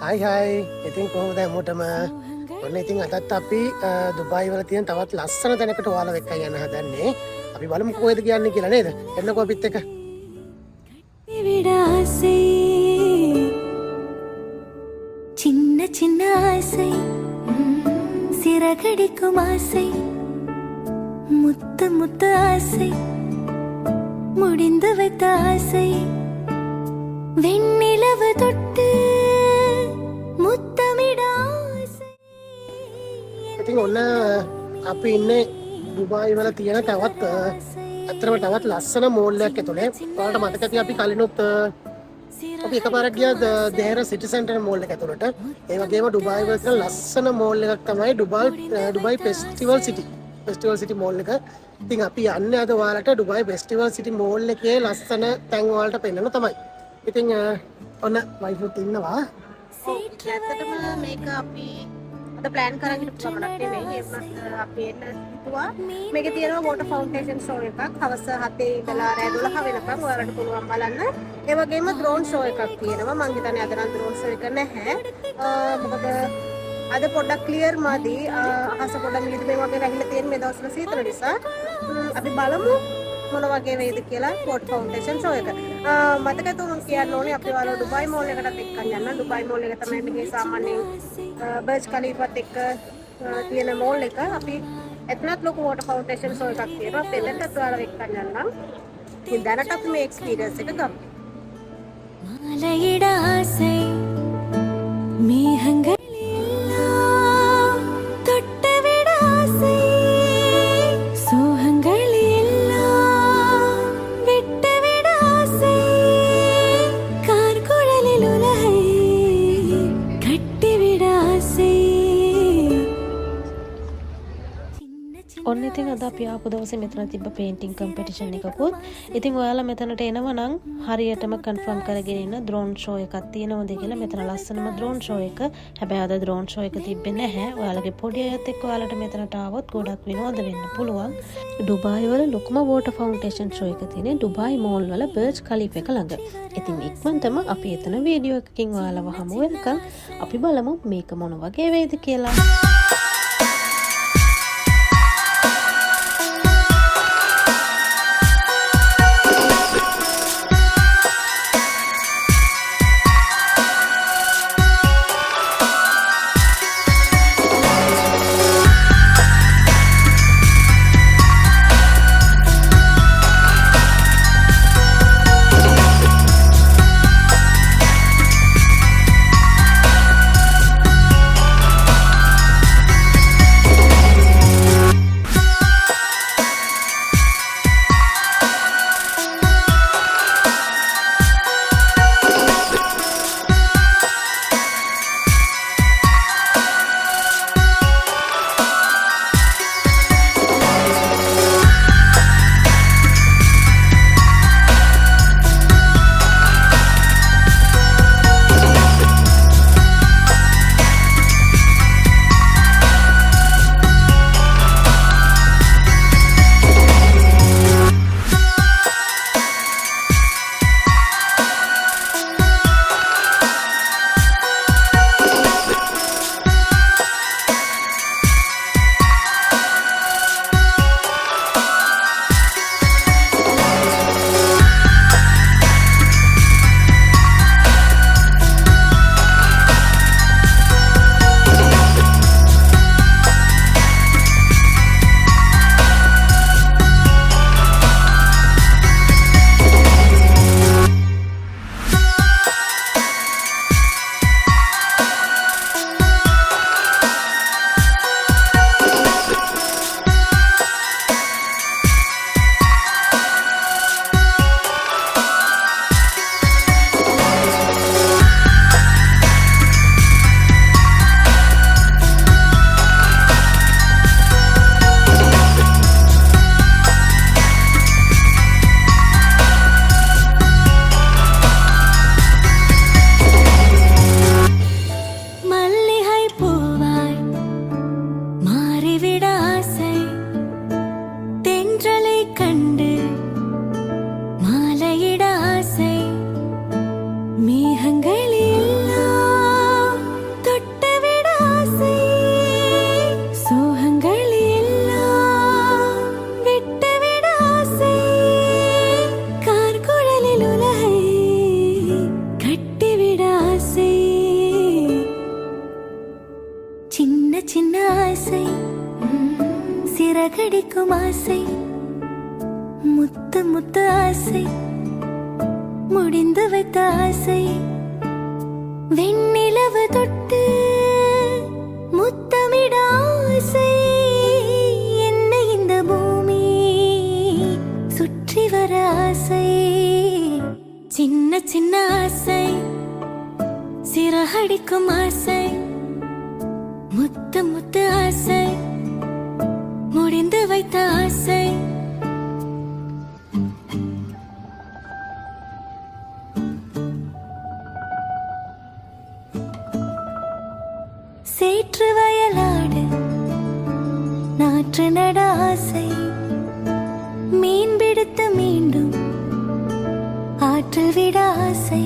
හයි ඉතින් කොහොමද හැමෝටම ඔන්න ඉතින් අදත් අපි දුබායි වල තියෙන තවත් ලස්සන තැනකට ඔයාලා එක්ක යන්න හදන්නේ. අපි බලමු කොහෙද කියන්නේ කියලා නේද? එන්නකෝ අපිත් එක්ක. சின்ன சின்ன ஆசை சிறகடிக்கும் ஆசை முத்து முத்து ஆசை முடிந்து வைத்த ஆசை வெண்ணிலவு தொட்டு முத்தமிட ஆசை. ඉතින් ඔන්න අපි ඉන්නේ දුබායි වල තියෙන තවත් අතරම තවත් ලස්සන මෝල් එකක් ඇතුලේ. ඔයාලට මතක ඇති අපි කලිනුත් අපි එකපාරක් ගියා දෙහෙර සිටි සෙන්ටර් මෝල් එක ඇතුළට. ඒ වගේම ඩුබායි වල තියෙන ලස්සන මෝල් එකක් තමයි ඩුබායි ෆෙස්ටිවල් සිටි මෝල් එක. ඉතින් අපි යන්නේ අද ඔයාලට ඩුබායි ෆෙස්ටිවල් සිටි මෝල් එකේ ලස්සන තැන් ඔයාලට පෙන්වන්න තමයි. ඉතින් ඔන්න වයිෆුත් ඉන්නවා. ඇත්තටම මේක අපි අද ප්ලෑන් කරගෙන ඉන්න ප්‍රමාණයක් නෙමෙයි. ඒත් අපි එන්න හිතුවා. මේකේ තියෙනවා වෝටර් ෆවුන්ටේෂන් ෂෝ එකක්. හවස 7 ඉඳලා රෑ 12 වෙනකම් ඔයාලට පුළුවන් බලන්න. ඒ වගේම ඩ්‍රෝන් ෂෝ එකක් තියෙනවා. මං හිතන්නේ අද නම් ඩ්‍රෝන් ෂෝ එක නැහැ. මොකද අද පොඩ්ඩක් ක්ලියර් මදි. අහස පොඩ්ඩක් මිලිද මේ වගේ වැහිලා තියෙන මේ දවස්වල සීතල නිසා. අපි බලමු මොන වගේ වේද කියලා වෝටර් ෆවුන්ටේෂන් ෂෝ එක. මතක තුන් කියන්න ඕනේ අපි ඔයාලා ඩුබායි මෝල් එකටත් එක්කන් යන්න. ඩුබායි මෝල් එක තමයි මේ සාමාන්‍යයෙන් බර්ජ් ඛලීෆාත් එක්ක තියෙන මෝල් එක. අපි එතනත් ලොකු වෝටර් ෆවුන්ටේෂන් ෂෝ එකක් තියෙනවා. අපි එතනත් ඔයාලා එක්කන් යන්නම්. ඉතින් දැනට අපි මේ එක්ස්පීරියන්ස් එක ගමු. மாலையிட ஆசை மேகங்கள் எல்லாம் தொட்டவிட ஆசை சோகங்கள் எல்லாம் விட்டுவிட ஆசை கார்குழலில் உலகை கட்டிவிட ஆசை. ඔන්න ඉතින් අද අපි ආපු දවසේ මෙතන තිබ්බ පේන්ටිං කම්පිටිෂන් එකකුත්. ඉතින් ඔයාලා මෙතනට එනවා නම් හරියටම කන්ෆර්ම් කරගෙන ඉන්න ඩ්‍රෝන් ෂෝ එකක් තියෙනවද කියලා. මෙතන ලස්සනම ඩ්‍රෝන් ෂෝ එක. හැබැයි අද ඩ්‍රෝන් ෂෝ එක තිබෙන්නේ නැහැ. ඔයාලගේ පොඩි අයත් එක්ක ඔයාලට මෙතනට ආවොත් ගොඩක් විනෝද වෙන්න පුළුවන්. ඩුබායි වල ලොකුම වෝටර් ෆවුන්ටේෂන් ෂෝ එක තියෙන්නේ ඩුබායි මෝල් වල බර්ජ් ඛලීෆා එක ළඟ. ඉතින් ඉක්මනටම අපි එතන වීඩියෝ එකකින් ඔයාලව හමු වෙනකන් අපි බලමු මේක මොන වගේ වේද කියලා. முத்து ஆசை முடிந்து வைத்த ஆசை வெண்ணிலவு தொட்டு முத்தமிட ஆசை என்னை இந்த பூமி சுற்றி வர ஆசை சின்ன சின்ன ஆசை சிறகடிக்கும் ஆசை முத்து முத்து ஆசை முடிந்து வைத்த ஆசை சேற்று வயலாடு நாற்று நட ஆசை மீன் பிடித்து மீண்டும் ஆற்றில் விட ஆசை